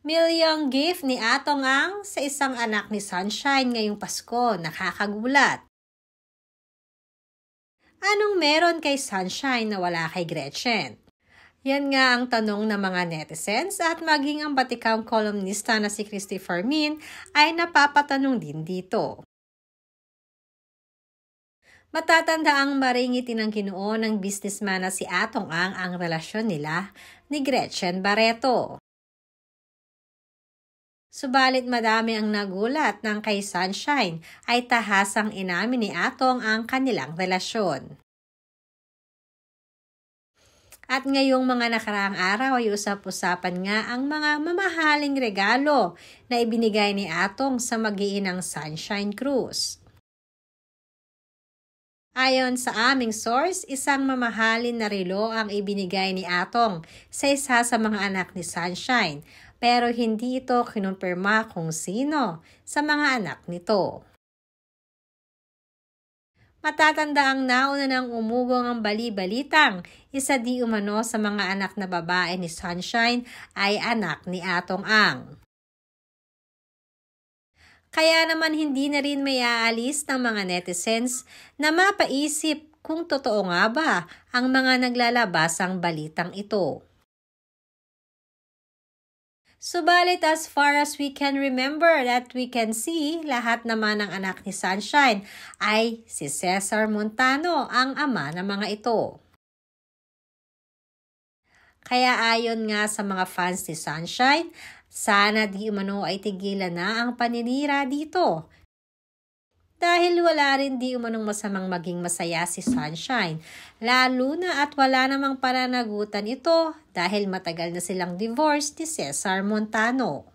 Milyong gift ni Atong Ang sa isang anak ni Sunshine ngayong Pasko, nakakagulat. Anong meron kay Sunshine na wala kay Gretchen? Yan nga ang tanong ng mga netizens at maging ang batikang kolumnista na si Christopher Min ay napapatanong din dito. Matatanda ang maringit ng Ginoo ng businessman na si Atong ang relasyon nila ni Gretchen Barreto. Subalit madami ang nagulat nang kay Sunshine ay tahasang inamin ni Atong ang kanilang relasyon. At ngayong mga nakaraang araw ay usap-usapan nga ang mga mamahaling regalo na ibinigay ni Atong sa mag-iinang Sunshine Cruz. Ayon sa aming source, isang mamahalin na relo ang ibinigay ni Atong sa isa sa mga anak ni Sunshine, pero hindi ito kinumpirma kung sino sa mga anak nito. Matatanda ang nauna ng umugong ang bali-balitang isa di umano sa mga anak na babae ni Sunshine ay anak ni Atong Ang. Kaya naman hindi na rin may aalis ng mga netizens na mapaisip kung totoo nga ba ang mga naglalabasang balitang ito. Subalit as far as we can remember that we can see, lahat naman ng anak ni Sunshine ay si Cesar Montano ang ama ng mga ito. Kaya ayon nga sa mga fans ni Sunshine, sana di umano ay tigilan na ang paninira dito. Dahil wala rin di umanong masamang maging masaya si Sunshine, lalo na at wala namang pananagutan ito dahil matagal na silang divorced ni Cesar Montano.